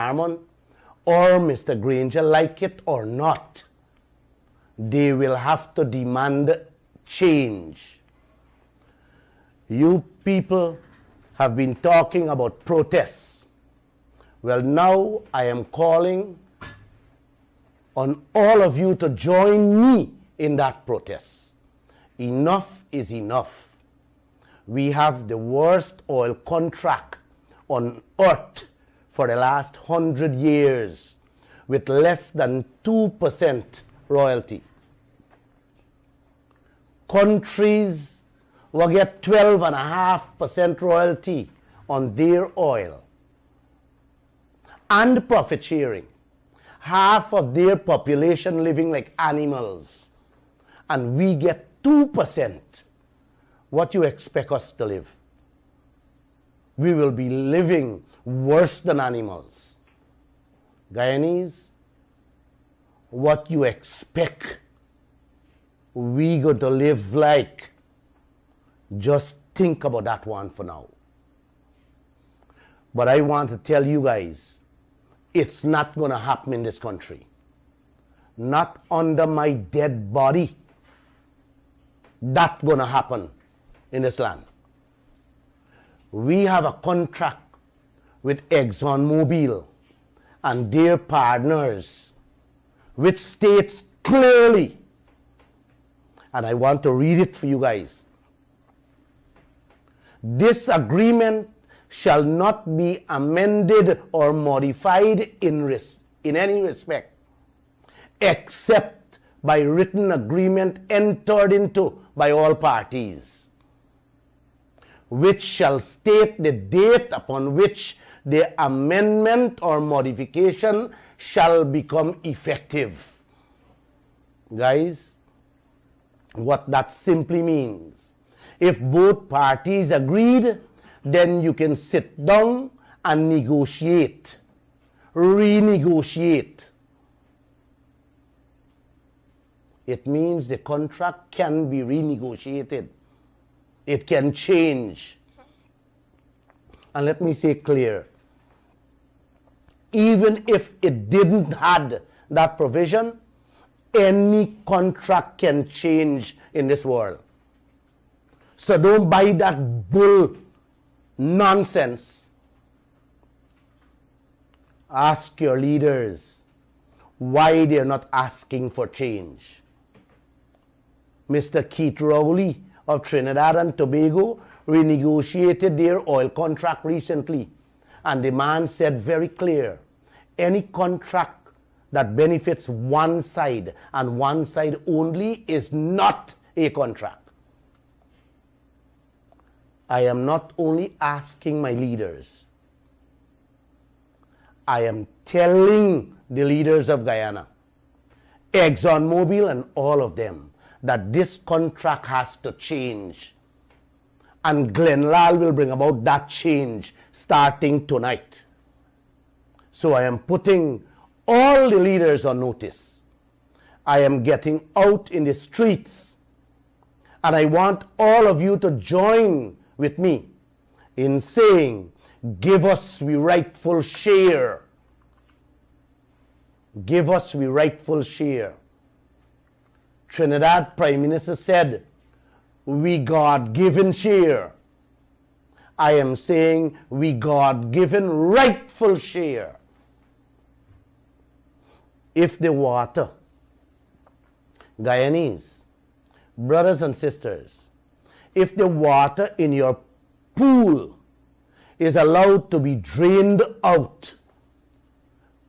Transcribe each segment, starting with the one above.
Harmon or Mr. Granger like it or not, they will have to demand change. You people have been talking about protests. Well, now I am calling on all of you to join me in that protest. Enough is enough. We have the worst oil contract on earth for the last 100 years with less than 2% royalty. Countries will get 12.5% royalty on their oil and profit sharing. Half of their population living like animals, and we get 2%. What you expect us to live? We will be living worse than animals. Guyanese, what you expect we going to live like? Just think about that one for now. But I want to tell you guys, it's not going to happen in this country. Not under my dead body. That's going to happen in this land. We have a contract with ExxonMobil and their partners, which states clearly, and I want to read it for you guys. This agreement shall not be amended or modified in any respect, except by written agreement entered into by all parties, which shall state the date upon which the amendment or modification shall become effective. Guys, what that simply means, if both parties agreed, then you can sit down and negotiate, renegotiate. It means the contract can be renegotiated. It can change. And let me say clear, even if it didn't have that provision, any contract can change in this world. So don't buy that bull nonsense. Ask your leaders why they're not asking for change. Mr. Kaieteur Radio of Trinidad and Tobago renegotiated their oil contract recently, and the man said very clear, any contract that benefits one side and one side only is not a contract. I am not only asking my leaders, I am telling the leaders of Guyana, ExxonMobil and all of them, that this contract has to change. And Lall will bring about that change starting tonight. So I am putting all the leaders on notice. I am getting out in the streets, and I want all of you to join with me in saying, give us the rightful share. Give us the rightful share. Trinidad Prime Minister said, we God-given share. I am saying we God-given rightful share. If the water, Guyanese, brothers and sisters, if the water in your pool is allowed to be drained out,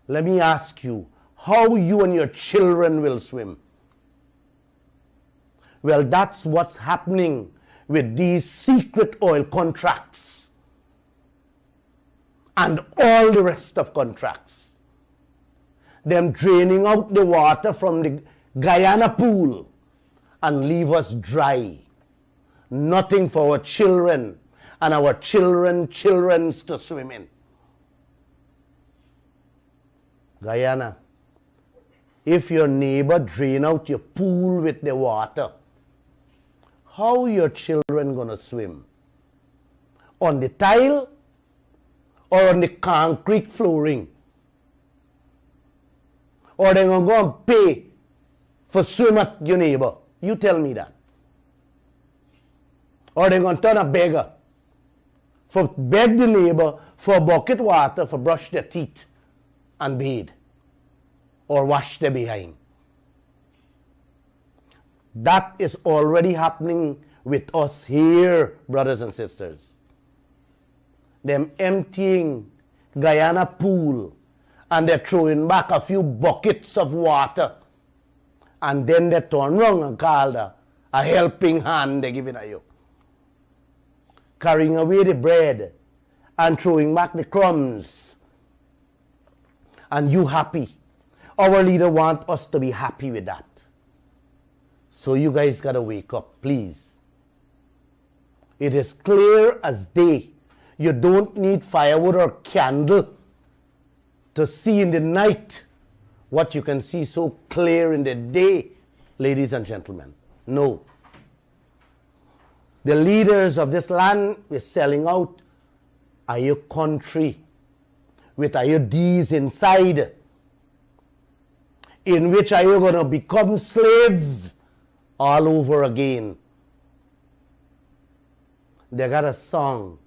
let me ask you, how you and your children will swim? Well, that's what's happening with these secret oil contracts and all the rest of contracts. Them draining out the water from the Guyana pool and leave us dry. Nothing for our children and our children's to swim in. Guyana, if your neighbor drain out your pool with the water, how your children gonna swim? On the tile or on the concrete flooring? Or they're going to go and pay for swim at your neighbor? You tell me that. Or they're going to turn a beggar for beg the neighbor for a bucket water for brush their teeth and bathe or wash their behind. That is already happening with us here, brothers and sisters. Them emptying Guyana pool and they're throwing back a few buckets of water and then they turn around and call a helping hand they're giving you. Carrying away the bread and throwing back the crumbs. And you happy. Our leader wants us to be happy with that. So you guys got to wake up, please. It is clear as day. You don't need firewood or candle to see in the night what you can see so clear in the day, ladies and gentlemen. No. The leaders of this land is selling out our country with IUDs inside, in which are you going to become slaves all over again. They got a song.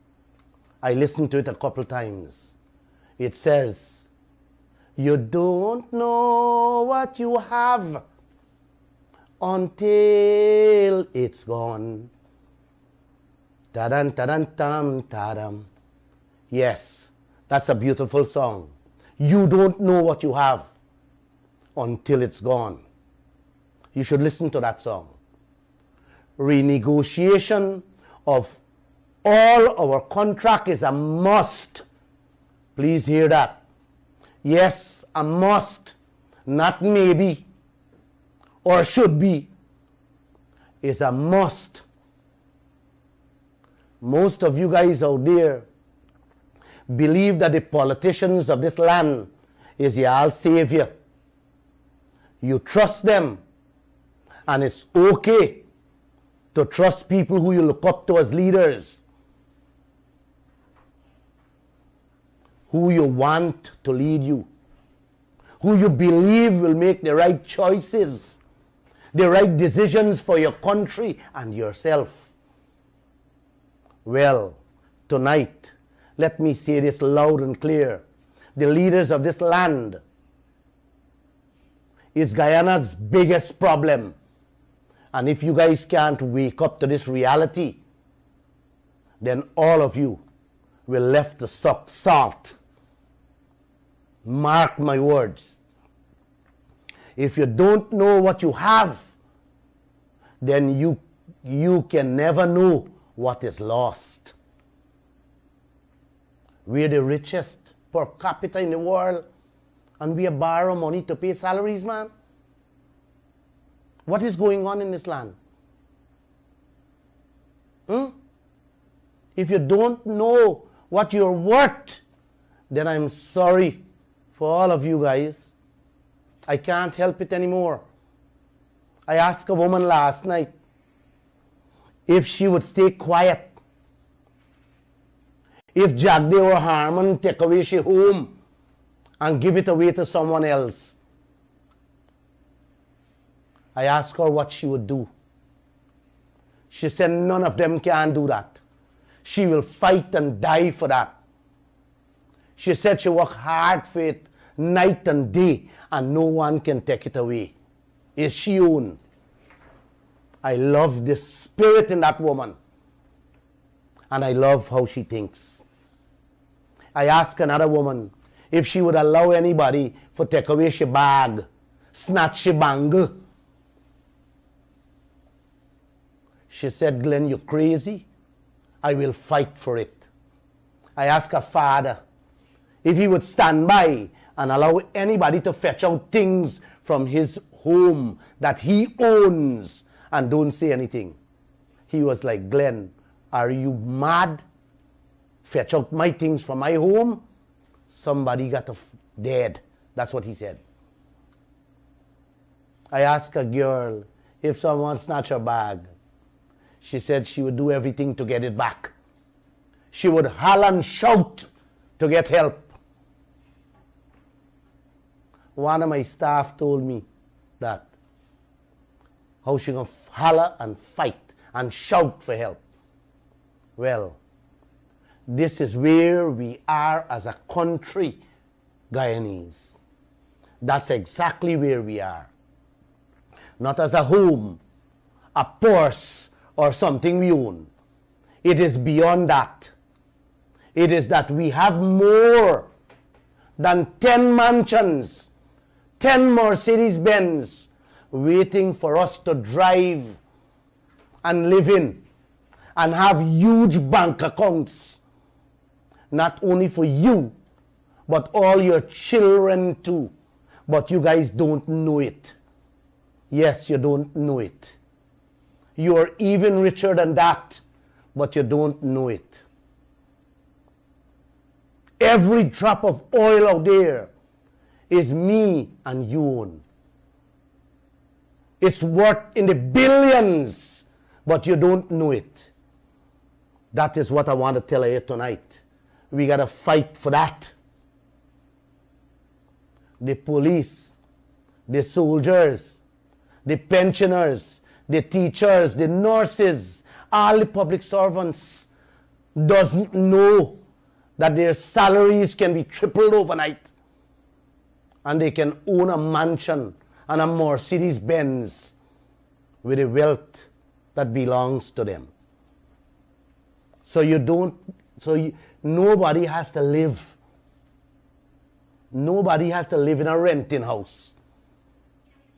I listened to it a couple times. It says, you don't know what you have until it's gone. Ta-dan, ta-dan, tam, ta-dam. Yes, that's a beautiful song. You don't know what you have until it's gone. You should listen to that song. Renegotiation of all our contract is a must. Please hear that. Yes, a must. Not maybe or should be. It's a must. Most of you guys out there believe that the politicians of this land is your savior. You trust them, and it's okay to trust people who you look up to as leaders, who you want to lead you, who you believe will make the right choices, the right decisions for your country and yourself. Well, tonight, let me say this loud and clear. The leaders of this land is Guyana's biggest problem. And if you guys can't wake up to this reality, then all of you will left to suck salt. Mark my words. If you don't know what you have, then you can never know what is lost. We're the richest per capita in the world, and we borrow money to pay salaries, man. What is going on in this land? If you don't know what you're worth, then I'm sorry for all of you guys. I can't help it anymore. I asked a woman last night if she would stay quiet. If Jagde or Harmon take away she home and give it away to someone else. I asked her what she would do. She said none of them can do that. She will fight and die for that. She said she worked hard for it night and day and no one can take it away. It's she own. I love the spirit in that woman. And I love how she thinks. I asked another woman if she would allow anybody to take away she bag, snatch she bangle. She said, Glenn, you crazy? I will fight for it. I asked her father if he would stand by and allow anybody to fetch out things from his home that he owns and don't say anything. He was like, Glenn, are you mad? Fetch out my things from my home? Somebody got dead. That's what he said. I asked a girl if someone snatched her bag. She said she would do everything to get it back. She would holler and shout to get help. One of my staff told me that how she gonna holler and fight and shout for help. Well, this is where we are as a country, Guyanese. That's exactly where we are. Not as a home, a purse, or something we own. It is beyond that. It is that we have more than 10 mansions, 10 Mercedes-Benz waiting for us to drive and live in and have huge bank accounts. Not only for you, but all your children too. But you guys don't know it. Yes, you don't know it. You are even richer than that, but you don't know it. Every drop of oil out there is me and you own. It's worth in the billions, but you don't know it. That is what I want to tell you tonight. We got to fight for that. The police, the soldiers, the pensioners, the teachers, the nurses, all the public servants doesn't know that their salaries can be tripled overnight and they can own a mansion and a Mercedes-Benz with the wealth that belongs to them. Nobody has to live. Nobody has to live in a renting house.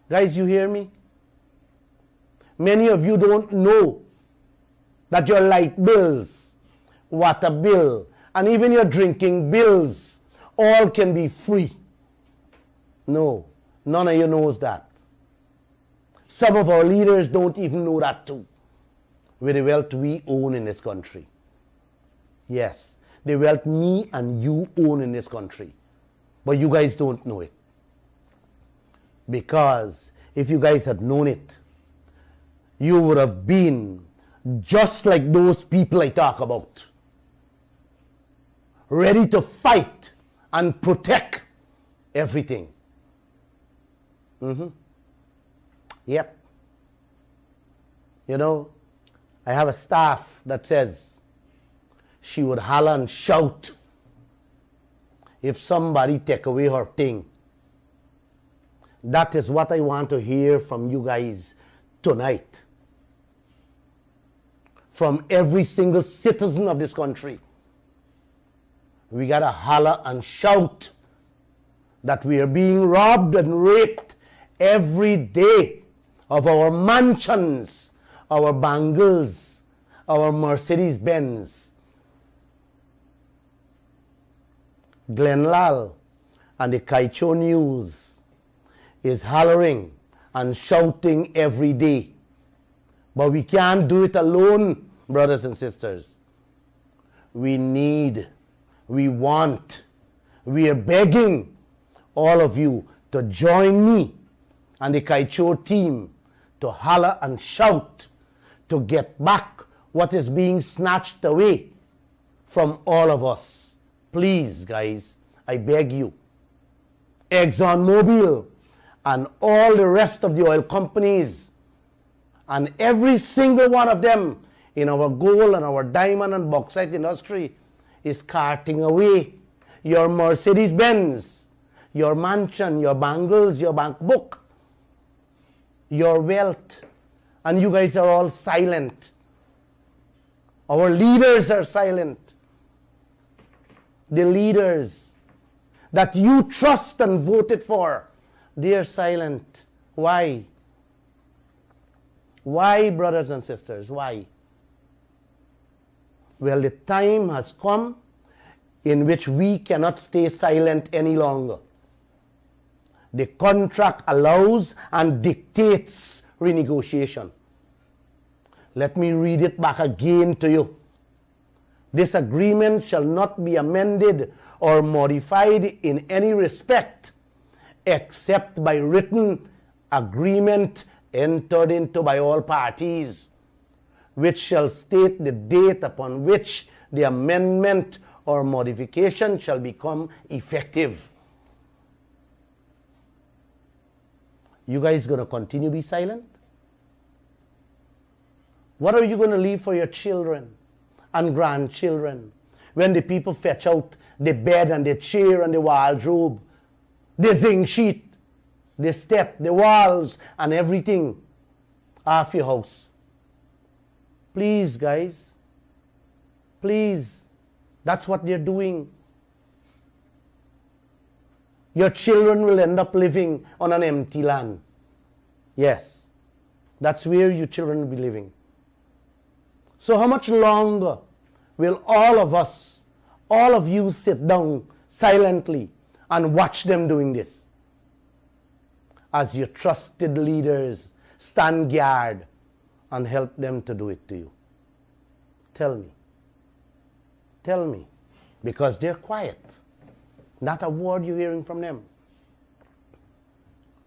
Guys, you hear me? Many of you don't know that your light bills, water bill, and even your drinking bills all can be free. No, none of you knows that. Some of our leaders don't even know that too, with the wealth we own in this country. Yes, the wealth me and you own in this country. But you guys don't know it. Because if you guys had known it, you would have been just like those people I talk about. Ready to fight and protect everything. Yep. You know, I have a staff that says she would holler and shout if somebody take away her thing. That is what I want to hear from you guys tonight. From every single citizen of this country. We gotta holler and shout that we are being robbed and raped every day of our mansions, our bangles, our Mercedes-Benz. Lall and the Kaieteur News is hollering and shouting every day. But we can't do it alone, brothers and sisters. We need, we want, we are begging all of you to join me and the Kaieteur team to holler and shout to get back what is being snatched away from all of us. Please, guys, I beg you. ExxonMobil and all the rest of the oil companies and every single one of them in our gold and our diamond and bauxite industry is carting away your Mercedes-Benz, your mansion, your bangles, your bank book, your wealth. And you guys are all silent. Our leaders are silent. The leaders that you trust and voted for, they are silent. Why? Why, brothers and sisters? Why? Well, the time has come in which we cannot stay silent any longer. The contract allows and dictates renegotiation. Let me read it back again to you. This agreement shall not be amended or modified in any respect except by written agreement entered into by all parties, which shall state the date upon which the amendment or modification shall become effective. You guys going to continue to be silent? What are you going to leave for your children and grandchildren when the people fetch out the bed and the chair and the wardrobe, the zinc sheet, the step, the walls, and everything off your house? Please, guys. Please. That's what they're doing. Your children will end up living on an empty land. Yes. That's where your children will be living. So how much longer will all of us, all of you sit down silently and watch them doing this? As your trusted leaders stand guard and help them to do it to you. Tell me. Tell me. Because they're quiet. Not a word you're hearing from them.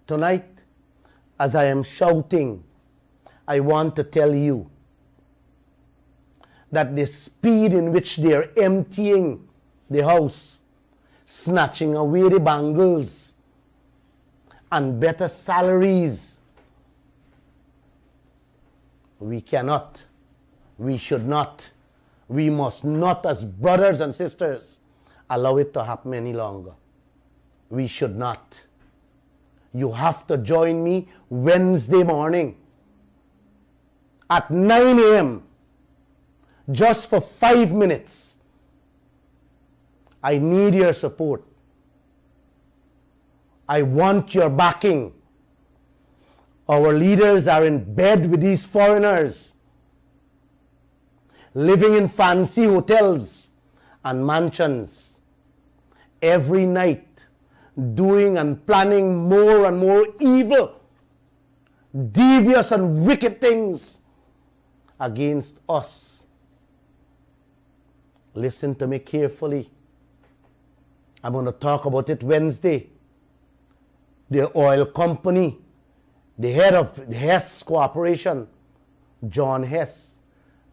Tonight, as I am shouting, I want to tell you that the speed in which they are emptying the house, snatching away the bangles and better salaries, we cannot, we should not, we must not, as brothers and sisters, allow it to happen any longer. We should not. You have to join me Wednesday morning at 9 a.m. just for 5 minutes. I need your support. I want your backing. Our leaders are in bed with these foreigners, living in fancy hotels and mansions every night, doing and planning more and more evil, devious and wicked things against us. Listen to me carefully. I'm going to talk about it Wednesday. The oil company, the head of the Hess Corporation, John Hess,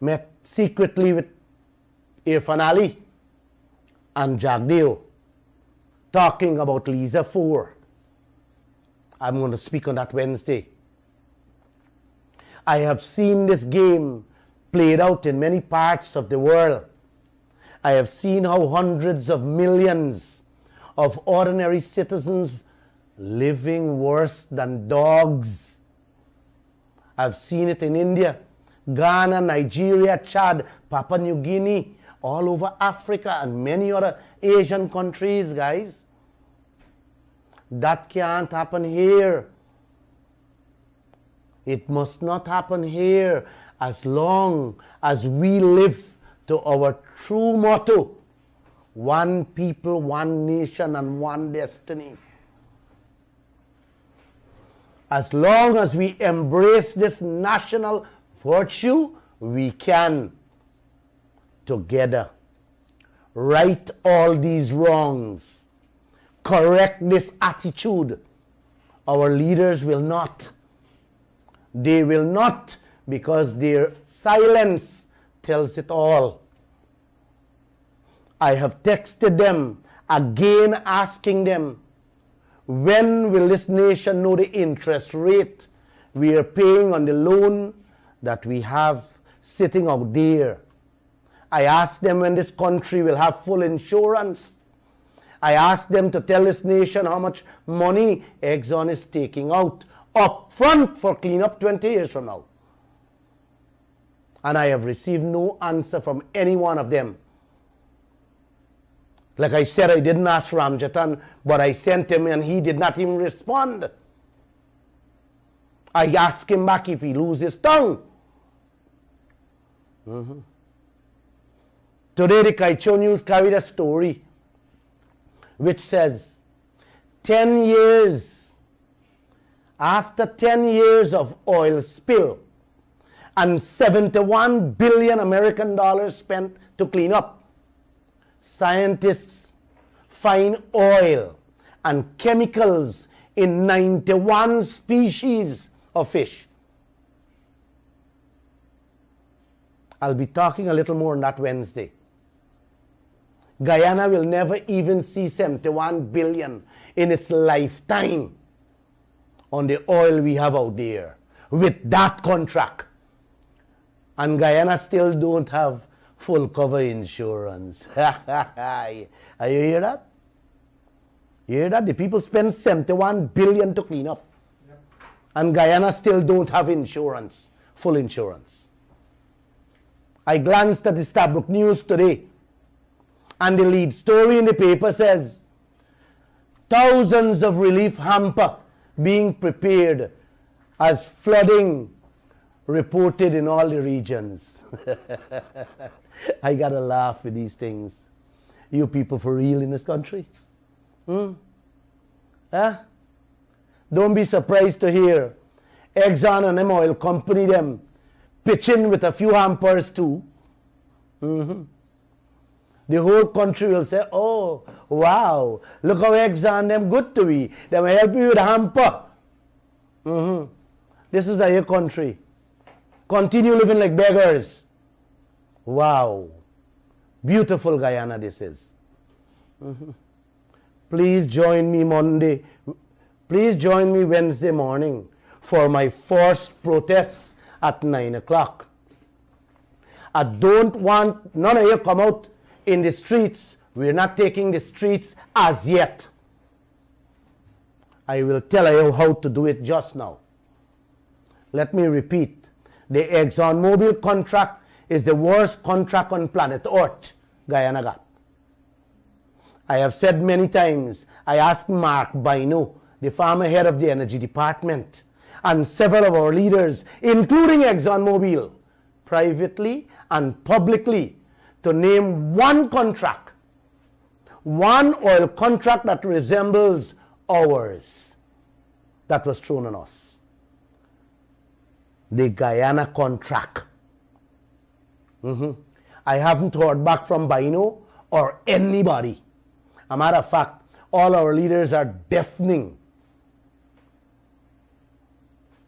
met secretly with Irfan Ali and Jagdeo, talking about Lisa 4. I'm going to speak on that Wednesday. I have seen this game played out in many parts of the world. I have seen how hundreds of millions of ordinary citizens living worse than dogs. I've seen it in India, Ghana, Nigeria, Chad, Papua New Guinea, all over Africa and many other Asian countries, guys. That can't happen here. It must not happen here as long as we live to our true motto: one people, one nation, and one destiny. As long as we embrace this national virtue, we can together right all these wrongs, correct this attitude. Our leaders will not. They will not, because their silence tells it all. I have texted them again, asking them, when will this nation know the interest rate we are paying on the loan that we have sitting out there? I asked them when this country will have full insurance. I asked them to tell this nation how much money Exxon is taking out up front for cleanup 20 years from now. And I have received no answer from any one of them. Like I said, I didn't ask Ramjatan, but I sent him and he did not even respond. I asked him back if he loses his tongue. Today the Kaieteur News carried a story which says 10 years, after 10 years of oil spill and 71 billion American dollars spent to clean up, scientists find oil and chemicals in 91 species of fish. I'll be talking a little more on that Wednesday. Guyana will never even see 71 billion in its lifetime on the oil we have out there with that contract. And Guyana still don't have full cover insurance. Are you hear that? You hear that? The people spend 71 billion to clean up. Yep. And Guyana still don't have insurance, full insurance. I glanced at the Stabrook News today, and the lead story in the paper says, thousands of relief hamper being prepared as flooding reported in all the regions. I gotta laugh with these things. You people for real in this country? Don't be surprised to hear Exxon and them oil company them pitching with a few hampers too. The whole country will say, oh, wow, look how Exxon them good to we. They will help you with a hamper. This is your country. Continue living like beggars. Wow. Beautiful Guyana this is. Please join me Wednesday morning for my forced protests at 9 o'clock. I don't want none of you come out in the streets. We're not taking the streets as yet. I will tell you how to do it just now. Let me repeat. The ExxonMobil contract is the worst contract on planet Earth Guyana got. I have said many times, I asked Mark Bino, the former head of the Energy Department, and several of our leaders, including ExxonMobil, privately and publicly, to name one contract, one oil contract that resembles ours, that was thrown on us. The Guyana contract. I haven't heard back from Bino or anybody. A matter of fact, all our leaders are deafening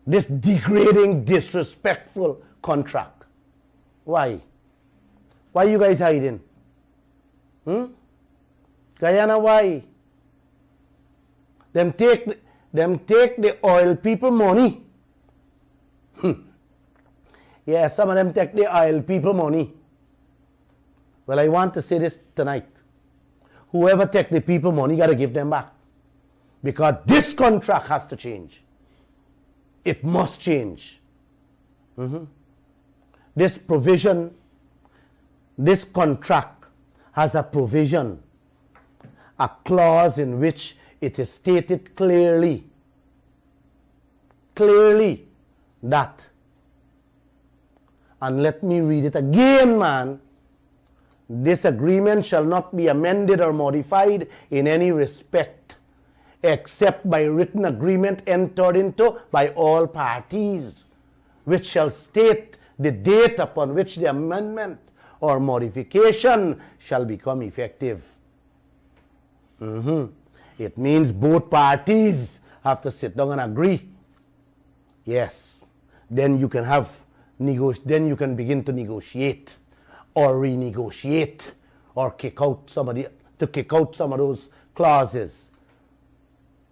this degrading, disrespectful contract. Why? Why you guys hiding? Guyana, why? Them take the oil people money. Yeah, some of them take the oil people money. Well, I want to say this tonight. Whoever take the people money, got to give them back. Because this contract has to change. It must change. This provision, this contract has a provision, a clause in which it is stated clearly that, and let me read it again, man. This agreement shall not be amended or modified in any respect, except by written agreement entered into by all parties, which shall state the date upon which the amendment or modification shall become effective. It means both parties have to sit down and agree. Yes. Then you can then you can begin to negotiate or renegotiate or kick out some of those clauses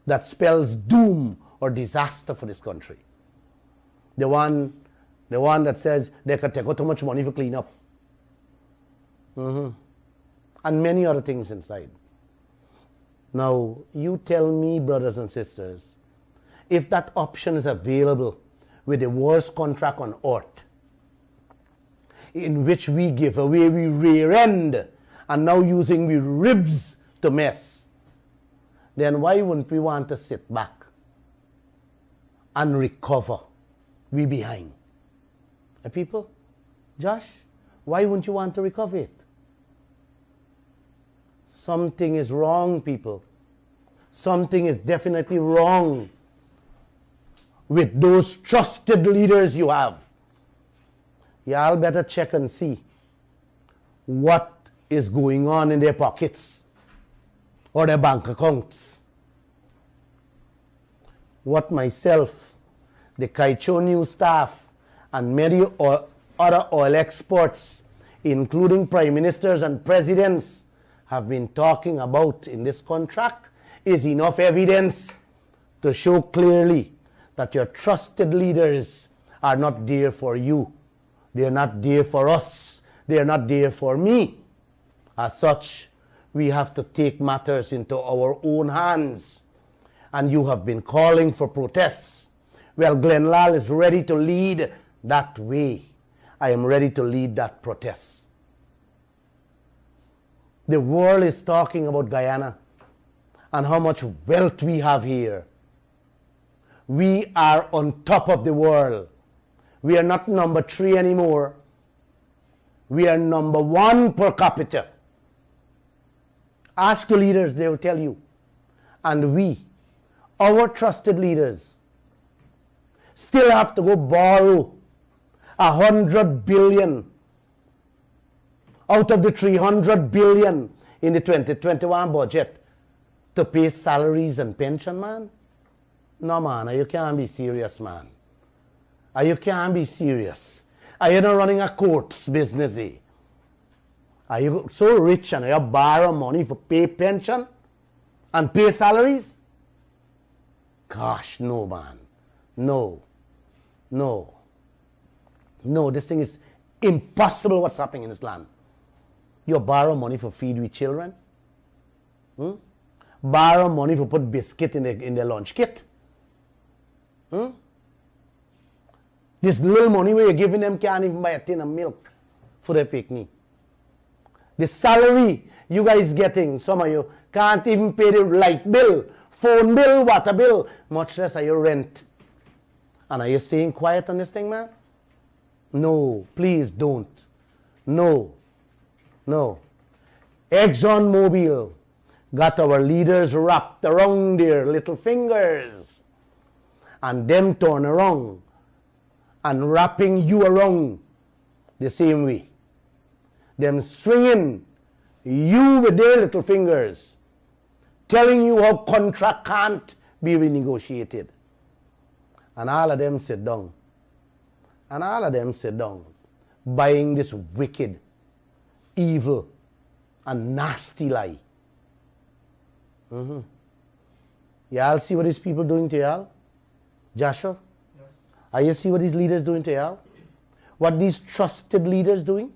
that spells doom or disaster for this country. The one that says they can take out too much money for clean up. And many other things inside. Now, you tell me, brothers and sisters, if that option is available with the worst contract on earth, in which we give away we rear end and now using we ribs to mess, then why wouldn't we want to sit back and recover we behind? People, Josh, why wouldn't you want to recover it? Something is wrong, people. Something is definitely wrong with those trusted leaders you have. Y'all better check and see what is going on in their pockets or their bank accounts. What myself, the Kaieteur News staff, and many other oil experts, including prime ministers and presidents, have been talking about in this contract is enough evidence to show clearly that your trusted leaders are not there for you. They are not there for us. They are not there for me. As such, we have to take matters into our own hands. And you have been calling for protests. Well, Glenn Lall is ready to lead that way. I am ready to lead that protest. The world is talking about Guyana and how much wealth we have here. We are on top of the world. We are not number 3 anymore. We are number 1 per capita. Ask your leaders, they will tell you. And we, our trusted leaders, still have to go borrow 100 billion out of the 300 billion in the 2021 budget to pay salaries and pension, man. No, man, you can't be serious, man. You can't be serious. Are you not running a courts business, eh? Are you so rich and you borrow money for pay pension and pay salaries? Gosh, no, man. No. No. No, this thing is impossible what's happening in this land. You borrow money for feed with children. Borrow money for put biscuit in the lunch kit. This little money where you're giving them can't even buy a tin of milk for their picnic. The salary you guys getting, some of you, can't even pay the light bill, phone bill, water bill, much less are your rent. And are you staying quiet on this thing, man? No, please don't. No. No. ExxonMobil got our leaders wrapped around their little fingers. And them turn around and wrapping you around the same way. Them swinging you with their little fingers, telling you how contract can't be renegotiated. And all of them sit down. And all of them sit down, buying this wicked, evil, and nasty lie. Y'all see what these people doing to y'all? Joshua? Yes. Are you see what these leaders doing to y'all? What these trusted leaders doing?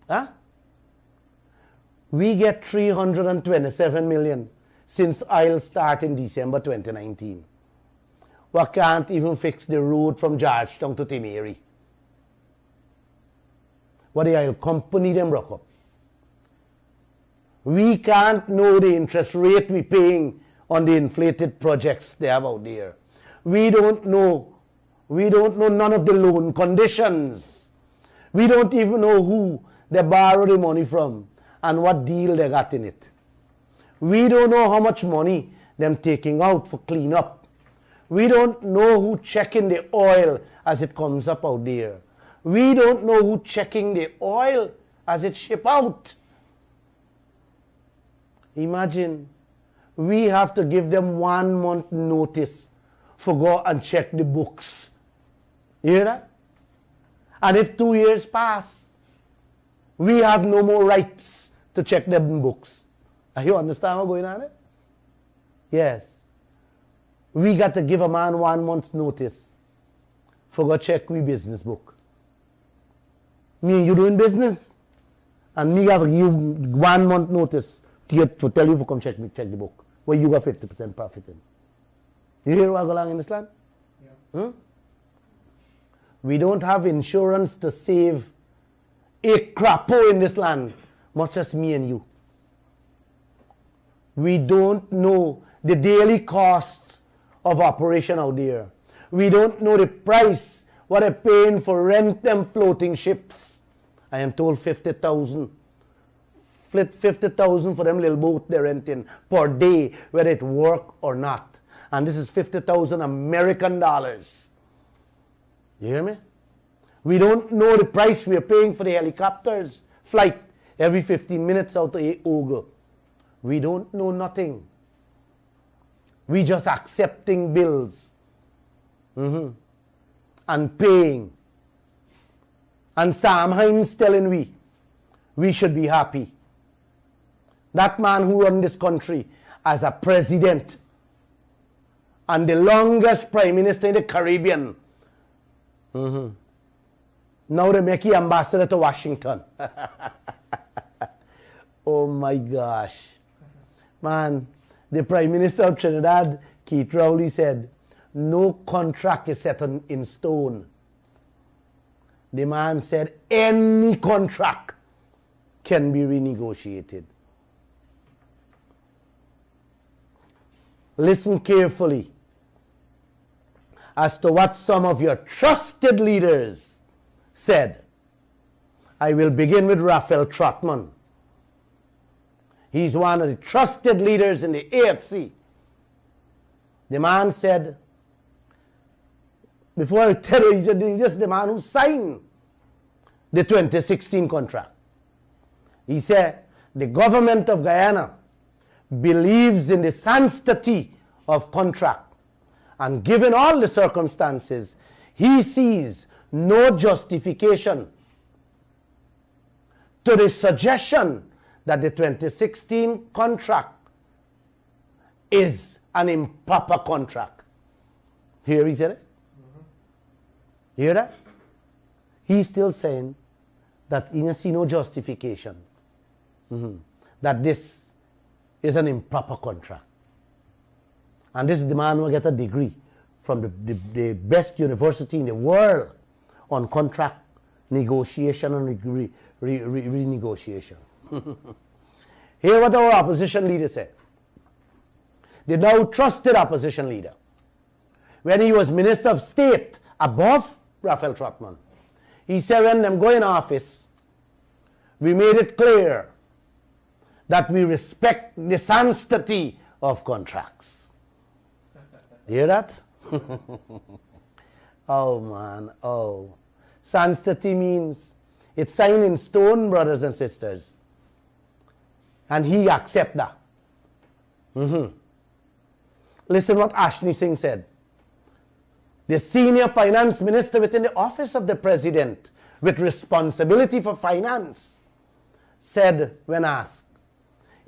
Huh? We get 327 million since oil start in December 2019. We can't even fix the road from Georgetown to Timeri. What the oil company them broke up. We can't know the interest rate we're paying on the inflated projects they have out there. We don't know none of the loan conditions. We don't even know who they borrow the money from and what deal they got in it. We don't know how much money them taking out for cleanup. We don't know who checking the oil as it comes up out there. We don't know who checking the oil as it ship out. Imagine, we have to give them 1 month notice for go and check the books. You hear that? And if 2 years pass, we have no more rights to check them books. You understand what's going on there? Yes. We got to give a man 1 month notice for go check we business book. Me and you doing business, and me have to give 1 month notice to tell you to come check the book, where you got 50% profit in. You hear what go along in this land? Yeah. We don't have insurance to save a crapo in this land, much as me and you. We don't know the daily costs of operation out there. We don't know the price, what they're paying for rent them floating ships. I am told 50,000. 50,000 for them little boat they're renting per day, whether it work or not. And this is 50,000 American dollars. You hear me? We don't know the price we're paying for the helicopters flight every 15 minutes out to Ogle. We don't know nothing. We just accepting bills and paying. And Sam Hines telling we should be happy. That man who run this country as a president and the longest prime minister in the Caribbean. Now they make him ambassador to Washington. Oh my gosh. Man, the prime minister of Trinidad, Kaieteur Radio, said, no contract is set in stone. The man said any contract can be renegotiated. Listen carefully as to what some of your trusted leaders said. I will begin with Raphael Trotman. He's one of the trusted leaders in the AFC. The man said, before I tell you, he said, he's just the man who signed the 2016 contract. He said, the government of Guyana believes in the sanctity of contract, and given all the circumstances, he sees no justification to the suggestion that the 2016 contract is an improper contract. Hear he said it? You hear that? He's still saying that he see no justification that this is an improper contract. And this is the man who get a degree from the best university in the world on contract negotiation and renegotiation. Hear what our opposition leader said. The now trusted opposition leader, when he was Minister of State above Raphael Trotman, he said when them go in office, we made it clear that we respect the sanctity of contracts. Hear that? Oh man, oh. Sanctity means it's signed in stone, brothers and sisters. And he accept that. Listen what Ashley Singh said. The senior finance minister within the office of the president with responsibility for finance said when asked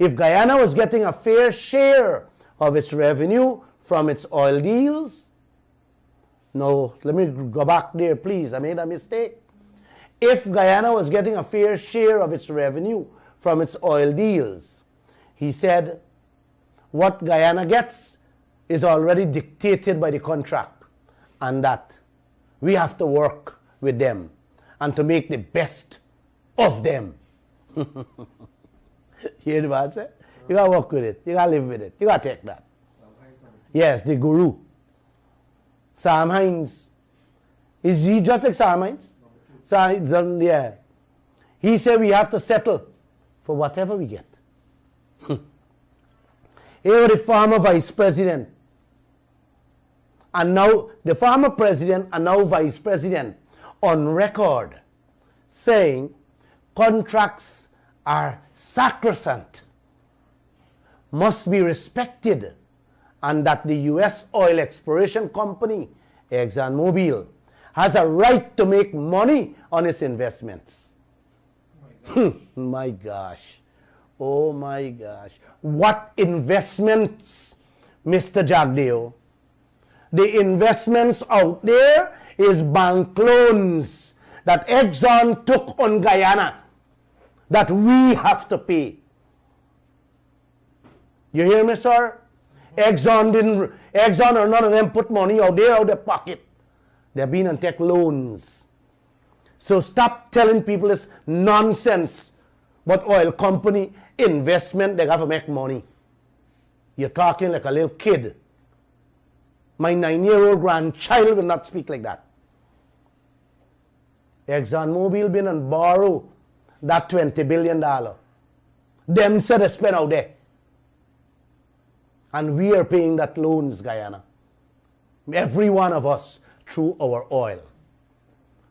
if Guyana was getting a fair share of its revenue from its oil deals. No, let me go back there, please. I made a mistake. If Guyana was getting a fair share of its revenue from its oil deals, he said, what Guyana gets is already dictated by the contract, and that we have to work with them and to make the best of them. Hear the man say? You got to work with it. You got to live with it. You got to take that. Yes, the guru. Sam Hines. Is he just like Sam Hines? Yeah. He said we have to settle for whatever we get. Here the former vice president, and now the former president and now vice president on record saying contracts are sacrosanct, must be respected, and that the U.S. oil exploration company, ExxonMobil, has a right to make money on its investments. My gosh. Oh my gosh. What investments, Mr. Jagdeo? The investments out there is bank loans that Exxon took on Guyana that we have to pay. You hear me, sir? Exxon or none of them put money out there out of their pocket. They've been and take loans. So stop telling people this nonsense. But oil company investment, they have to make money. You're talking like a little kid. My 9-year-old grandchild will not speak like that. ExxonMobil been and borrow that $20 billion. Them said they spend out there. And we are paying that loans, Guyana. Every one of us through our oil.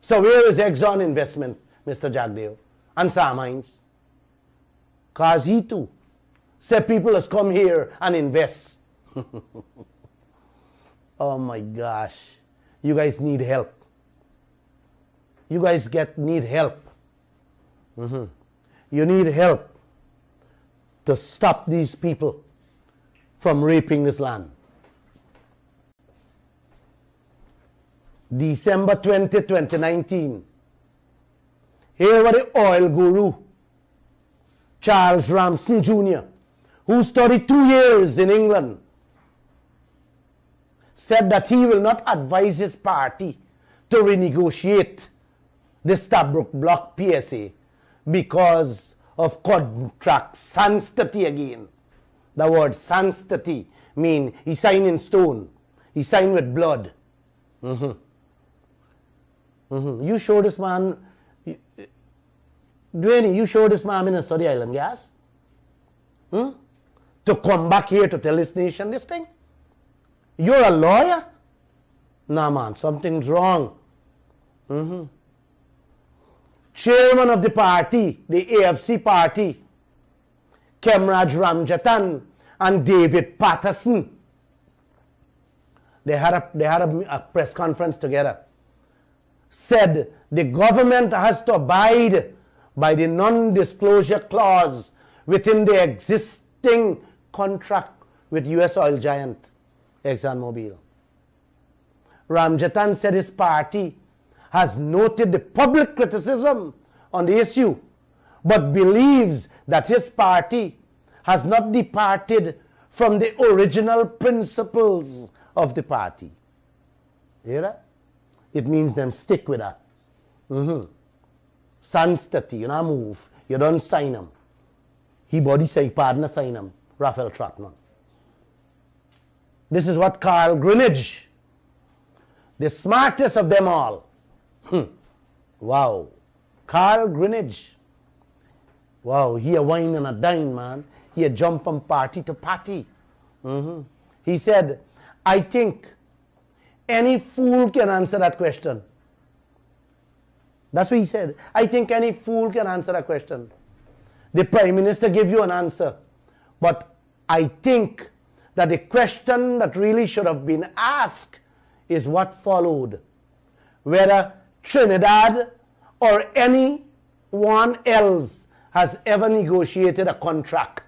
So where is Exxon investment, Mr. Jagdeo? And Sam Hines? Because he too said people has come here and invest. Oh my gosh. You guys need help. You guys need help. You need help to stop these people from raping this land. December 20, 2019. Here was the oil guru, Charles Ramsden Jr., who studied 2 years in England, said that he will not advise his party to renegotiate the Stabroek Block PSA because of contract sanctity again. The word sanctity means he signed in stone. He signed with blood. You show this man, Dwayne, you show this man in a study island gas? To come back here to tell this nation this thing? You're a lawyer? Nah, man, something's wrong. Chairman of the party, the AFC party, Kemraj Ramjatan and David Patterson, they had a press conference together, said the government has to abide by the non-disclosure clause within the existing contract with US oil giant ExxonMobil. Ramjatan said his party has noted the public criticism on the issue, but believes that his party has not departed from the original principles of the party. You hear that? It means them stick with that. Sanctity, you know, move. You don't sign them. He body say, partner sign them. Raphael Trotman. This is what Carl Greenidge, the smartest of them all. Wow. Carl Greenidge. Wow, he a wine and a dine, man. He a jump from party to party. He said, I think any fool can answer that question. That's what he said. I think any fool can answer that question. The Prime Minister gave you an answer. But I think that the question that really should have been asked is what followed. Whether Trinidad or anyone else has ever negotiated a contract,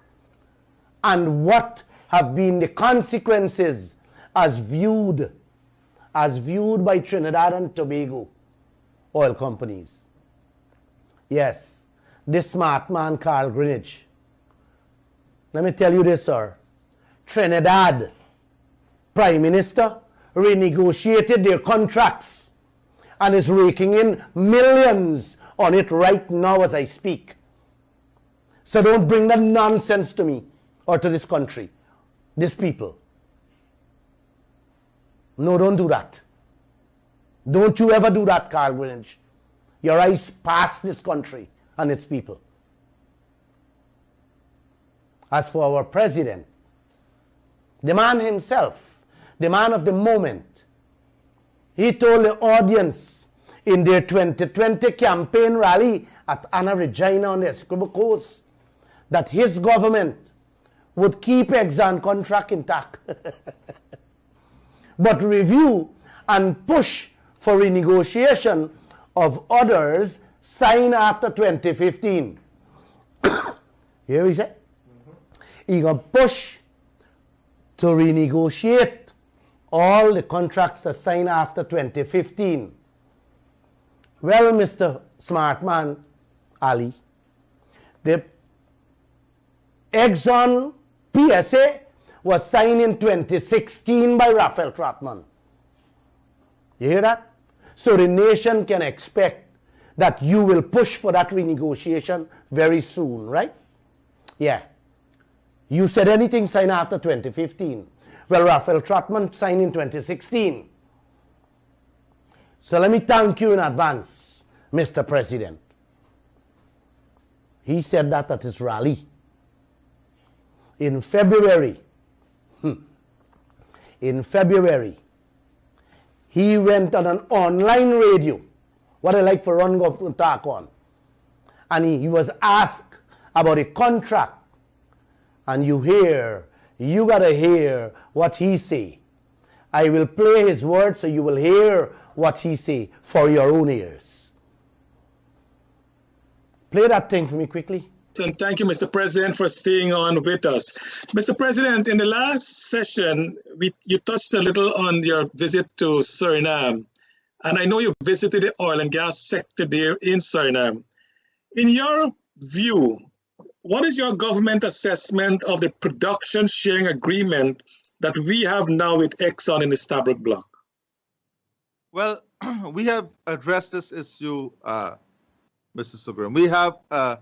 and what have been the consequences as viewed by Trinidad and Tobago oil companies. Yes, this smart man Carl Greenidge. Let me tell you this, sir. Trinidad Prime Minister renegotiated their contracts and is raking in millions on it right now as I speak. So don't bring that nonsense to me or to this country, these people. No, don't do that. Don't you ever do that, Carl Greenidge. Your eyes past this country and its people. As for our president, the man himself, the man of the moment, he told the audience in their 2020 campaign rally at Anna Regina on the Essequibo Coast that his government would keep Exxon contract intact, but review and push for renegotiation of others signed after 2015. Here we say, he gonna push to renegotiate all the contracts that signed after 2015. Well, Mr. Smartman Ali, the Exxon PSA was signed in 2016 by Raphael Trotman. You hear that? So the nation can expect that you will push for that renegotiation very soon, right? Yeah. You said anything signed after 2015. Well, Raphael Trotman signed in 2016. So let me thank you in advance, Mr. President. He said that at his rally. In February, he went on an online radio, what I like for Ron go and talk on. And he was asked about a contract. And you gotta hear what he say. I will play his words so you will hear what he say for your own ears. Play that thing for me quickly. And thank you, Mr. President, for staying on with us. Mr. President, in the last session, you touched a little on your visit to Suriname. and I know you visited the oil and gas sector there in Suriname. In your view, what is your government assessment of the production sharing agreement that we have now with Exxon in the Stabroek Block? Well, we have addressed this issue, Mr. Sugram. We have a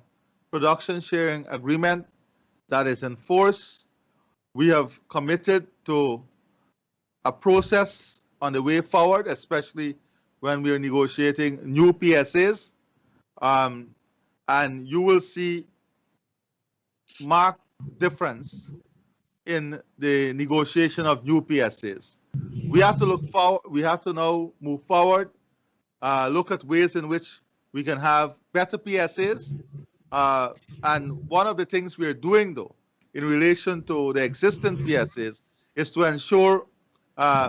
production sharing agreement that is in force. We have committed to a process on the way forward, especially when we are negotiating new PSAs. And you will see marked difference in the negotiation of new PSAs. We have to look forward. We have to now move forward, look at ways in which we can have better PSAs. And one of the things we are doing, though, in relation to the existing PSAs, is to ensure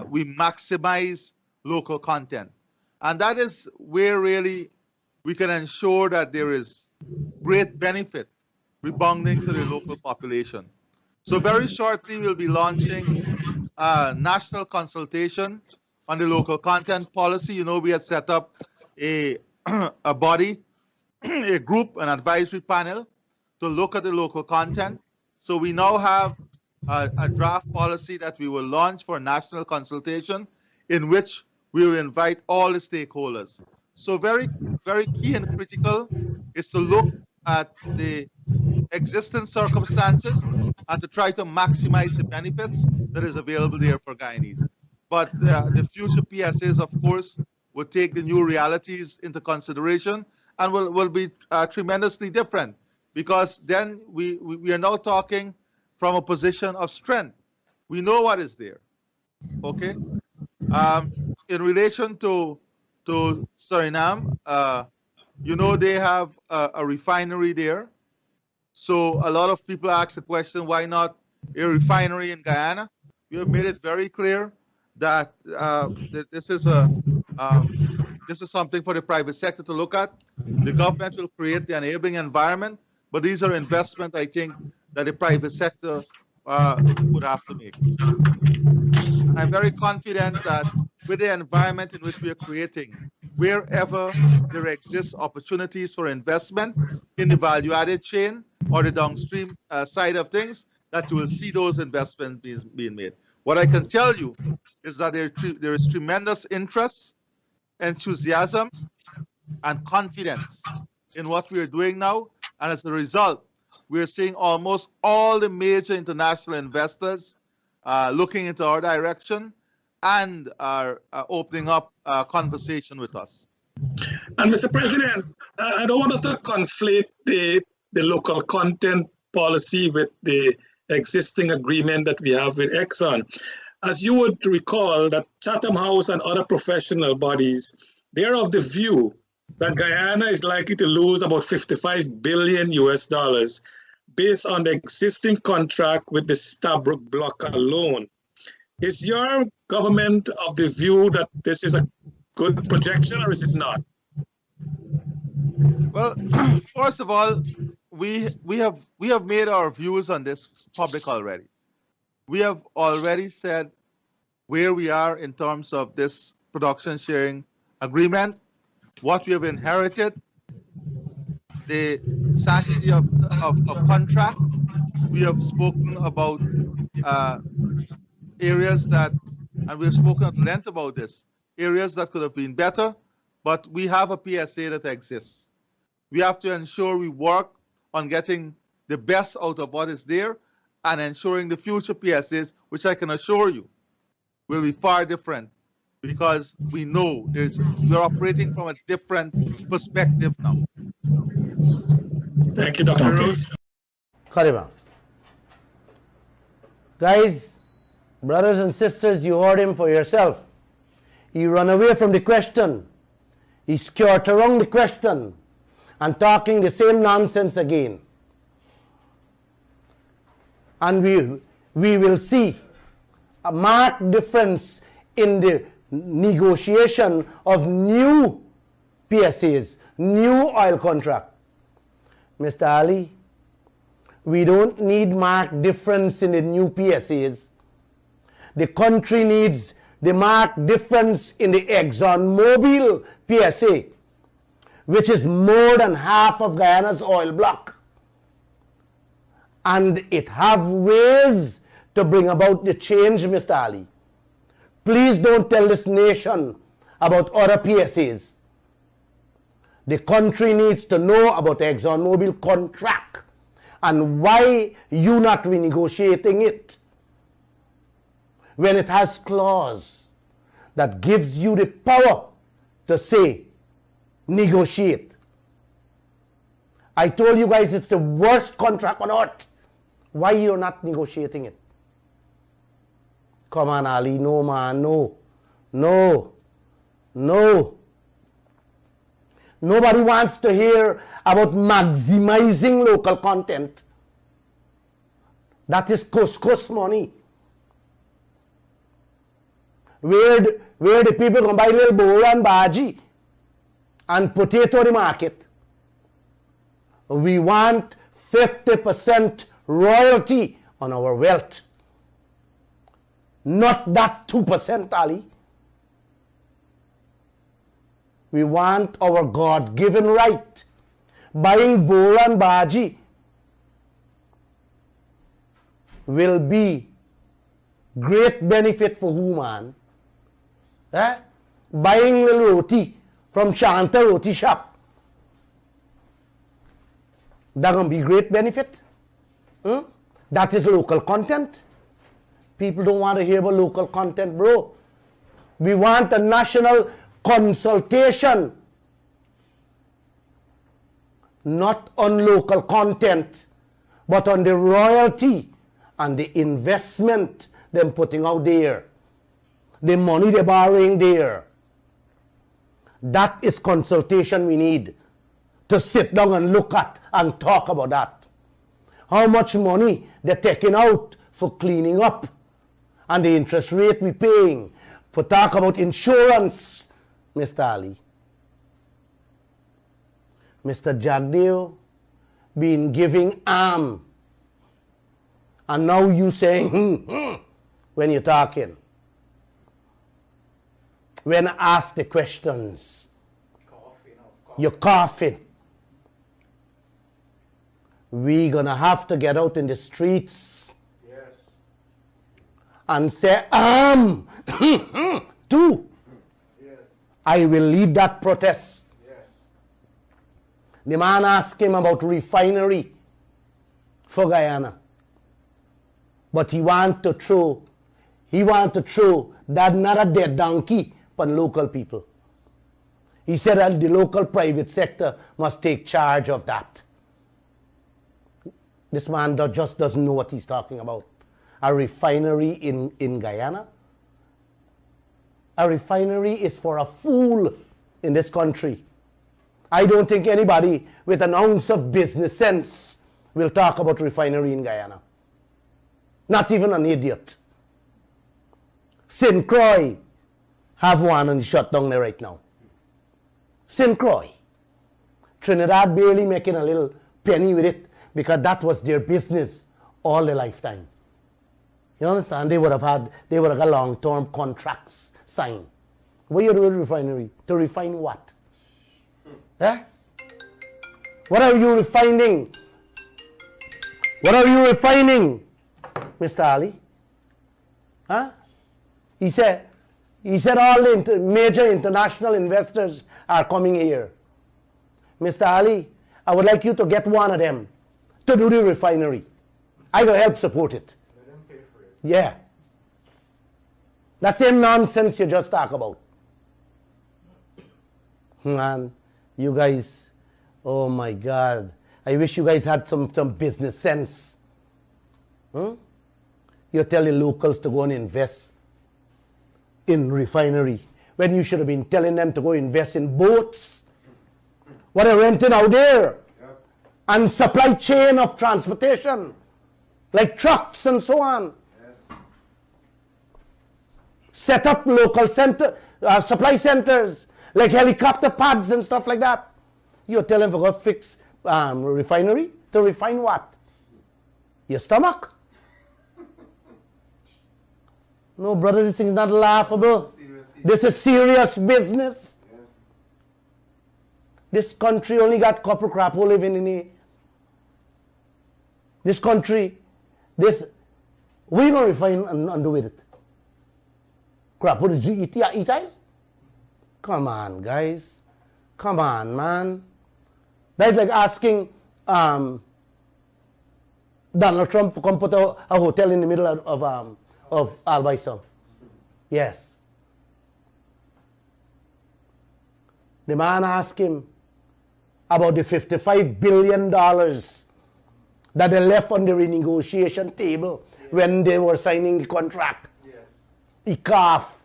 we maximize local content. And that is where really we can ensure that there is great benefit rebounding to the local population. So very shortly, we'll be launching a national consultation on the local content policy. You know, we had set up a body, a group, an advisory panel to look at the local content. So we now have a draft policy that we will launch for national consultation, in which we will invite all the stakeholders. So very, very key and critical is to look at the existing circumstances and to try to maximize the benefits that is available there for Guyanese. But the future PSAs, of course, will take the new realities into consideration and will be tremendously different, because then we are now talking from a position of strength. We know what is there, okay? In relation to Suriname, you know, they have a refinery there. So a lot of people ask the question, why not a refinery in Guyana? We have made it very clear that this is something for the private sector to look at. The government will create the enabling environment, but these are investments, I think, that the private sector would have to make. I'm very confident that with the environment in which we are creating, wherever there exists opportunities for investment in the value-added chain or the downstream side of things, that you will see those investments being made. What I can tell you is that there is tremendous interest, enthusiasm, and confidence in what we are doing now. And as a result, we are seeing almost all the major international investors looking into our direction and are opening up a conversation with us. And Mr. President, I don't want us to conflate the local content policy with the existing agreement that we have with Exxon. As you would recall, that Chatham House and other professional bodies, they're of the view that Guyana is likely to lose about $55 billion based on the existing contract with the Stabroek Block alone. Is your government of the view that this is a good projection, or is it not? Well, first of all, we have made our views on this public already. We have already said where we are in terms of this production sharing agreement, what we have inherited, the sanctity of contract. We have spoken about areas that, and we have spoken at length about this, areas that could have been better, but we have a PSA that exists. We have to ensure we work on getting the best out of what is there and ensuring the future PSAs, which I can assure you will be far different, because we know we're operating from a different perspective now. Thank you, Dr. Rose. Karima. Guys, brothers and sisters, you heard him for yourself. He ran away from the question. He skirted around the question and talking the same nonsense again. And we will see a marked difference in the negotiation of new PSAs, new oil contract. Mr. Ali, we don't need marked difference in the new PSAs. The country needs the marked difference in the ExxonMobil PSA, which is more than half of Guyana's oil block. And it have ways to bring about the change, Mr. Ali. Please don't tell this nation about other PSAs. The country needs to know about the ExxonMobil contract and why you not renegotiating it when it has clause that gives you the power to say, negotiate. I told you guys it's the worst contract on earth. Why you're not negotiating it? Come on, Ali. No, man. No. No. No. Nobody wants to hear about maximizing local content. That is couscous money. Where the people can buy little bowl and bhaji and potato in the market. We want 50% royalty on our wealth. Not that 2%, Ali. We want our God-given right. Buying bowl and bhaji will be great benefit for who, man? Buying little roti from Shanta roti shop, that going to be great benefit. That is local content. People don't want to hear about local content, bro. We want a national consultation, not on local content, but on the royalty and the investment them putting out there, the money they're borrowing there. That is consultation we need to sit down and look at and talk about that. How much money they're taking out for cleaning up and the interest rate we're paying, for talk about insurance, Mr. Ali. Mr. Jagdeo been giving arm, and now you saying when you're talking. When asked the questions, you're coughing. We're gonna have to get out in the streets and say, too. I will lead that protest. The man asked him about refinery for Guyana. But he want to throw that another dead donkey upon local people. He said that the local private sector must take charge of that. This man just doesn't know what he's talking about. A refinery in Guyana? A refinery is for a fool in this country. I don't think anybody with an ounce of business sense will talk about refinery in Guyana. Not even an idiot. St. Croix have one and shut down there right now. St. Croix. Trinidad barely making a little penny with it because that was their business all their lifetime. You understand? They would have got long-term contracts signed. What are you doing with refinery? To refine what? What are you refining? What are you refining, Mr. Ali? He said all the major international investors are coming here. Mr. Ali, I would like you to get one of them to do the refinery. I will help support it. Let them pay for it. Yeah. That same nonsense you just talk about. Man, you guys, oh my God. I wish you guys had some business sense. You tell the locals to go and invest in refinery when you should have been telling them to go invest in boats. What are renting out there? Yep. And supply chain of transportation, like trucks and so on. Yes. Set up local supply centers, like helicopter pads and stuff like that. You're telling them to go fix refinery? To refine what? Your stomach? No, brother, this thing is not laughable. This is serious business. Yes. This country only got couple crap who living in it. This country, what are you going to refine and do with it? Crap, what is eat oil? Come on, guys. Come on, man. That's like asking Donald Trump to come put a hotel in the middle of Albaisam. Yes. The man asked him about the $55 billion that they left on the renegotiation table when they were signing the contract. Yes. He coughed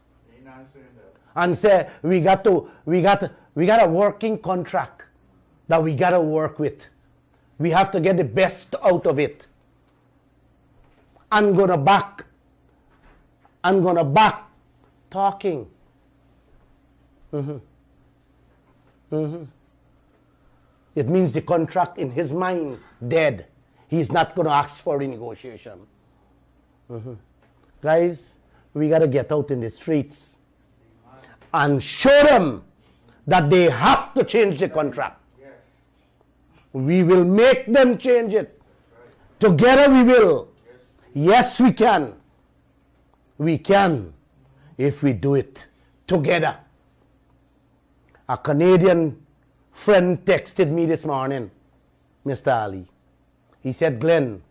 and said, we got a working contract that we got to work with. We have to get the best out of it. I'm gonna back talking. It means the contract in his mind dead. He's not gonna ask for renegotiation. Guys, we gotta get out in the streets and show them that they have to change the contract. Yes. We will make them change it. Together we will. Yes, we can. We can if we do it together. A Canadian friend texted me this morning, Mr. Ali. He said, Glenn,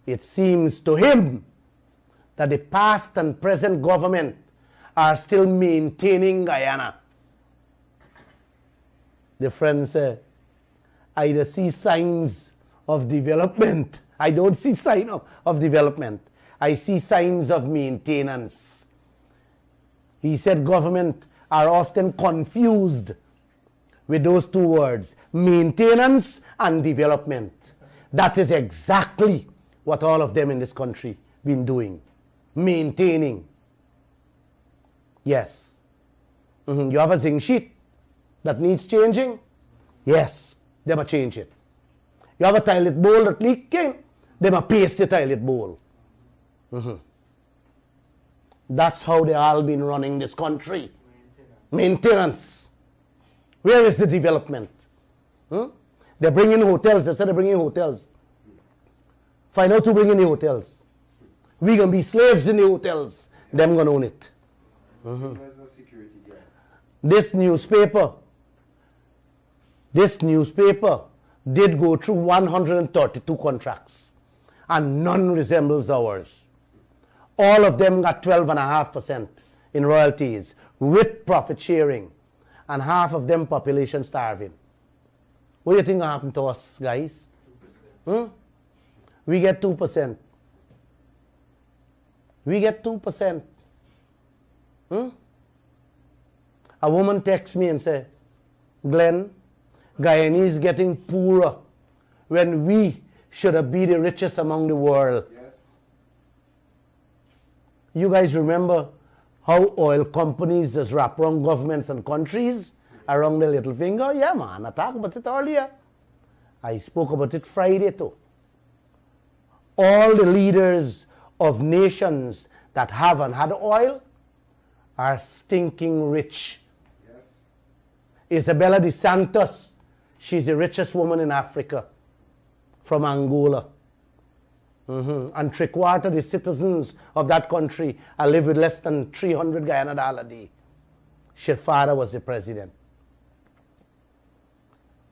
it seems to him that the past and present government are still maintaining Guyana. The friend said, I don't see signs of development. I don't see signs of development. I see signs of maintenance. He said government are often confused with those two words, maintenance and development. That is exactly what all of them in this country been doing. Maintaining. Yes. You have a zinc sheet that needs changing? Yes, they must change it. You have a toilet bowl that leaking? They must paste the toilet bowl. That's how they all been running this country. Maintenance. Where is the development? They're bringing hotels instead of bringing hotels. Find out who bring in the hotels. We're going to be slaves in the hotels. Them going to own it. There's no security guards. This newspaper did go through 132 contracts, and none resembles ours. All of them got 12.5% in royalties with profit sharing, and half of them population starving. What do you think will happen to us, guys? 2%. We get 2%. We get 2%. A woman texts me and says, Glenn, Guyana is getting poorer when we should be the richest among the world. Yes. You guys remember how oil companies just wrap around governments and countries around the little finger? Yeah, man, I talked about it earlier. I spoke about it Friday too. All the leaders of nations that haven't had oil are stinking rich. Yes. Isabella de Santos, she's the richest woman in Africa from Angola. And 3/4 of the citizens of that country are live with less than 300 Guyana dollars a day. Her father was the president.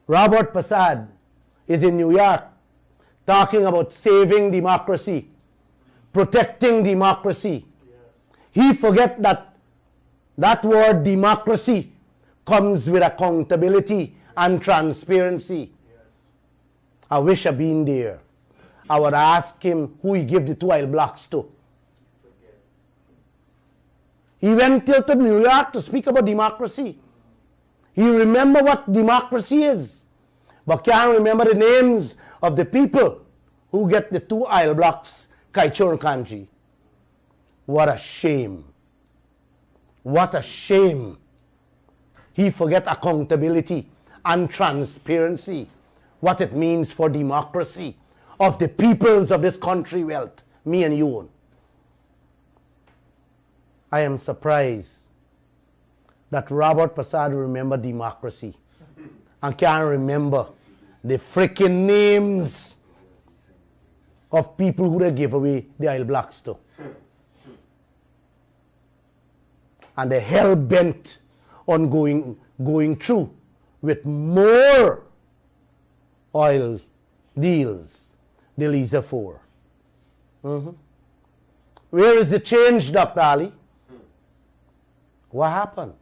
Robert Passad is in New York talking about saving democracy, protecting democracy. He forget that word democracy comes with accountability and transparency. I wish I'd been there. I would ask him who he gave the 2 oil blocks to. He went till to New York to speak about democracy. He remember what democracy is, but can't remember the names of the people who get the 2 oil blocks, Kaieteur and Kanji. What a shame. What a shame. He forget accountability and transparency, what it means for democracy of the peoples of this country wealth, me and you own. I am surprised that Robert Prasad remember democracy and can't remember the freaking names of people who they give away the Isle Blacks to. And they're hell-bent on going through with more oil deals, the Liza 4. Where is the change, Dr. Ali? What happened?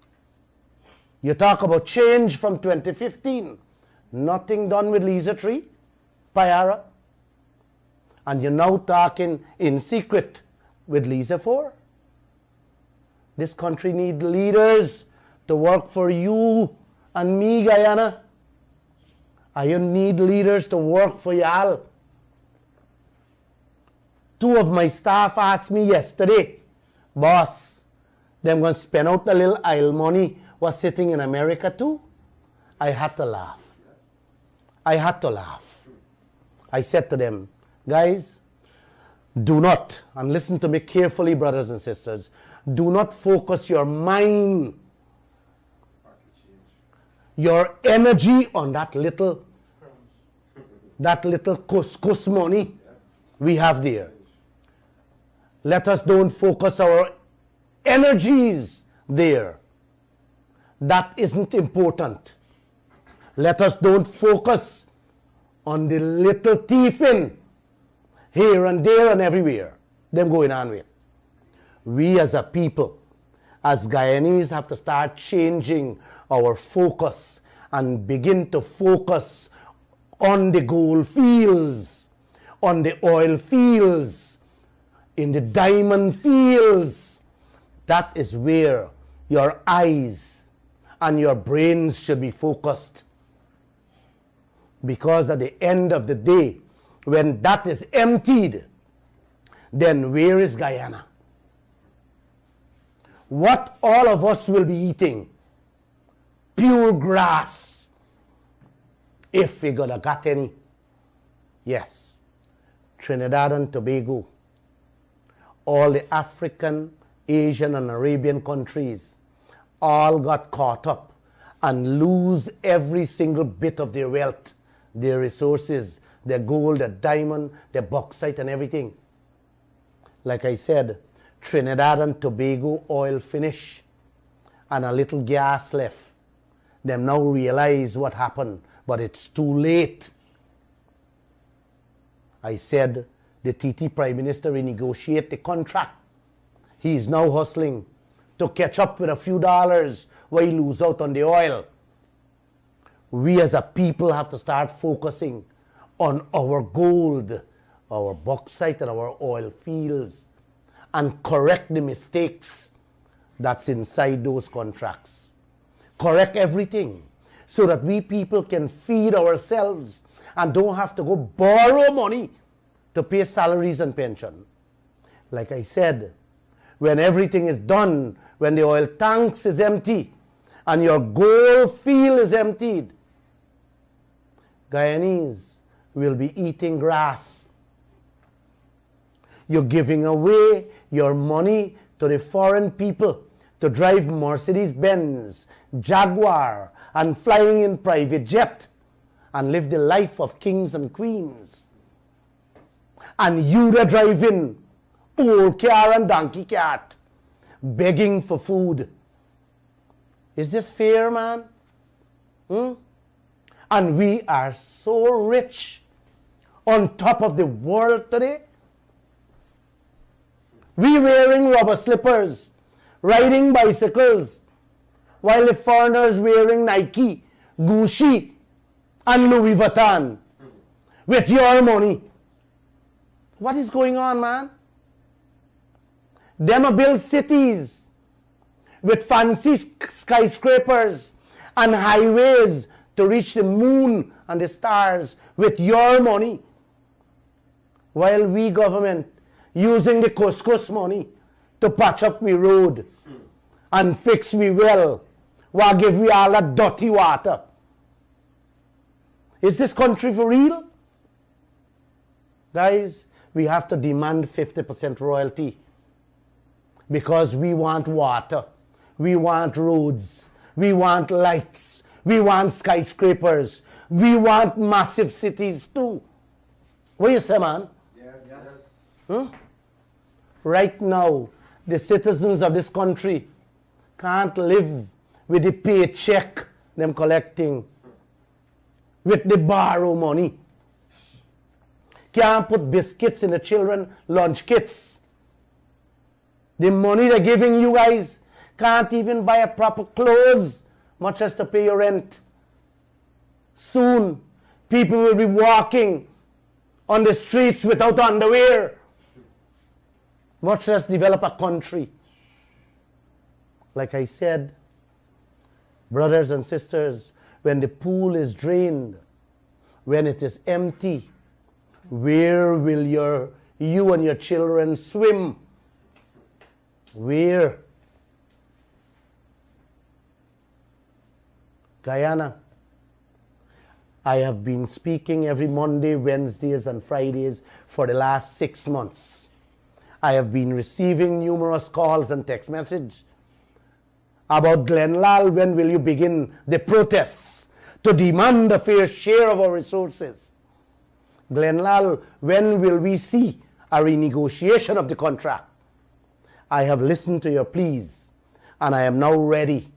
You talk about change from 2015. Nothing done with Liza 3, Payara. And you're now talking in secret with Liza 4. This country needs leaders to work for you and me, Guyana. And you need leaders to work for y'all. 2 of my staff asked me yesterday, boss, them going to spend out the little Isle money was sitting in America too? I had to laugh. I said to them, guys, do not, and listen to me carefully, brothers and sisters, do not focus your mind, your energy on that little couscous money we have there. Let us don't focus our energies there. That isn't important. Let us don't focus on the little thieving here and there and everywhere, them going on with. We as a people, as Guyanese, have to start changing our focus and begin to focus on the gold fields, on the oil fields, in the diamond fields. That is where your eyes and your brains should be focused. Because at the end of the day, when that is emptied, then where is Guyana? What all of us will be eating? Pure grass. If we gonna got any. Yes. Trinidad and Tobago. All the African, Asian and Arabian countries all got caught up and lose every single bit of their wealth, their resources, their gold, their diamond, their bauxite and everything. Like I said, Trinidad and Tobago oil finish and a little gas left. Them now realize what happened, but it's too late. I said the TT Prime Minister renegotiate the contract. He is now hustling to catch up with a few dollars while he lose out on the oil. We as a people have to start focusing on our gold, our bauxite and our oil fields, and correct the mistakes that's inside those contracts. Correct everything so that we people can feed ourselves and don't have to go borrow money to pay salaries and pension. Like I said, when everything is done, when the oil tanks is empty and your gold field is emptied, Guyanese will be eating grass. You're giving away your money to the foreign people to drive Mercedes-Benz, Jaguar, and flying in private jet and live the life of kings and queens. And you are driving old car and donkey cart, begging for food. Is this fair, man? And we are so rich on top of the world today. We wearing rubber slippers, riding bicycles, while the foreigners wearing Nike, Gucci, and Louis Vuitton with your money. What is going on, man? Them build cities with fancy skyscrapers and highways to reach the moon and the stars with your money, while we government using the couscous money to patch up we road and fix we well, while give we all that dirty water. Is this country for real? Guys, we have to demand 50% royalty. because we want water, we want roads, we want lights, we want skyscrapers, we want massive cities too. What you say, man? Yes. Huh? Right now, the citizens of this country can't live with the paycheck them collecting, with the borrow money. Can't put biscuits in the children lunch kits. The money they're giving you guys can't even buy a proper clothes, much as to pay your rent. Soon, people will be walking on the streets without underwear, much less develop a country. Like I said, brothers and sisters, when the pool is drained, when it is empty, where will you and your children swim? Where? Guyana. I have been speaking every Monday, Wednesdays, and Fridays for the last 6 months. I have been receiving numerous calls and text messages about Lall, when will you begin the protests to demand a fair share of our resources? Lall, when will we see a renegotiation of the contract? I have listened to your pleas, and I am now ready.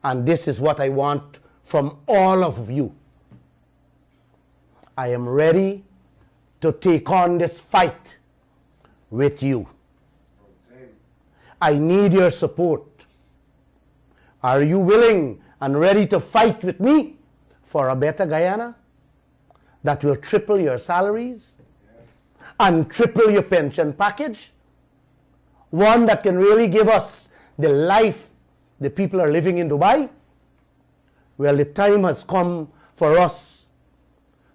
And this is what I want from all of you. I am ready to take on this fight with you. I need your support. Are you willing and ready to fight with me for a better Guyana that will triple your salaries and triple your pension package? One that can really give us the life the people are living in Dubai? Well, the time has come for us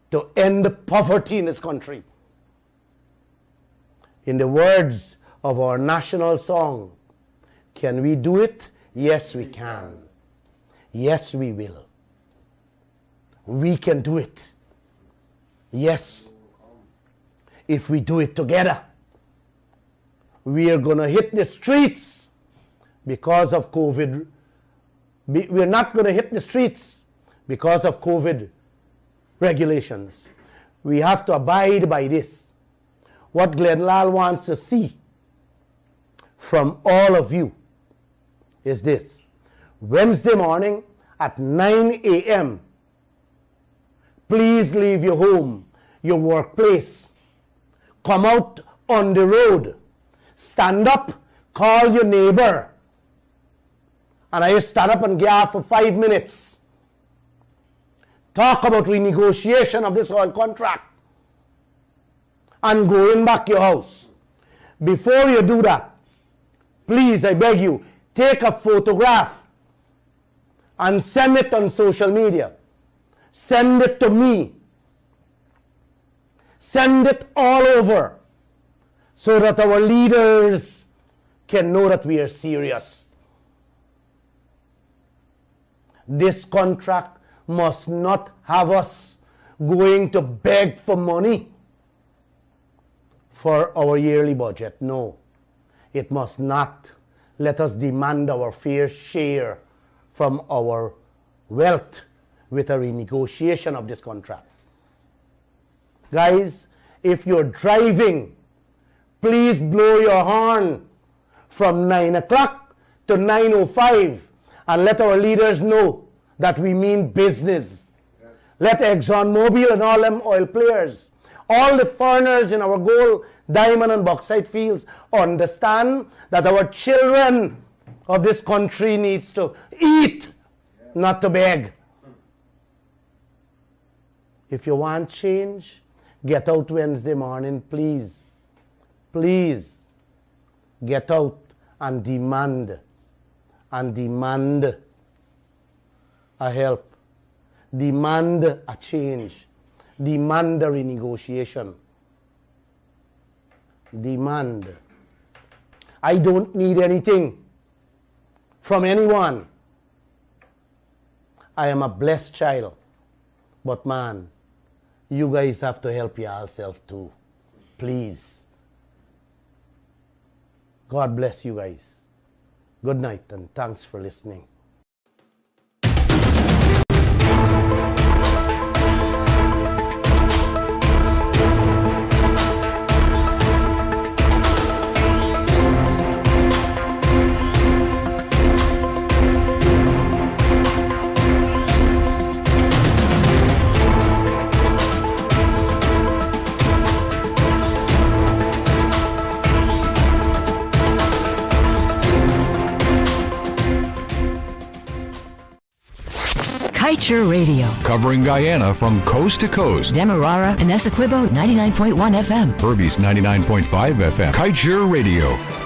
to end poverty in this country. In the words of our national song, can we do it? Yes, we can. Yes, we will. We can do it. Yes. If we do it together, we are going to hit the streets because of COVID. We're not going to hit the streets because of COVID regulations. We have to abide by this. What Lall wants to see from all of you is this. Wednesday morning at 9 a.m., please leave your home, your workplace. Come out on the road. Stand up, call your neighbor. And I stand up and gab for 5 minutes. Talk about renegotiation of this oil contract. And going back your house. Before you do that, please, I beg you, take a photograph and send it on social media. Send it to me. Send it all over so that our leaders can know that we are serious. This contract must not have us going to beg for money for our yearly budget. No, it must not. Let us demand our fair share from our wealth with a renegotiation of this contract. Guys, if you're driving, please blow your horn from 9 o'clock to 9:05 and let our leaders know that we mean business. Yes. Let ExxonMobil and all them oil players, all the foreigners in our gold, diamond and bauxite fields understand that our children of this country needs to eat, not to beg. If you want change, get out Wednesday morning, please. Please get out and demand a help. Demand a change. Demand a renegotiation. Demand. I don't need anything from anyone. I am a blessed child. But man, you guys have to help yourself too. Please. God bless you guys. Good night and thanks for listening. Kaieteur Radio. Covering Guyana from coast to coast. Demerara and Essequibo 99.1 FM. Berbice 99.5 FM. Kaieteur Radio.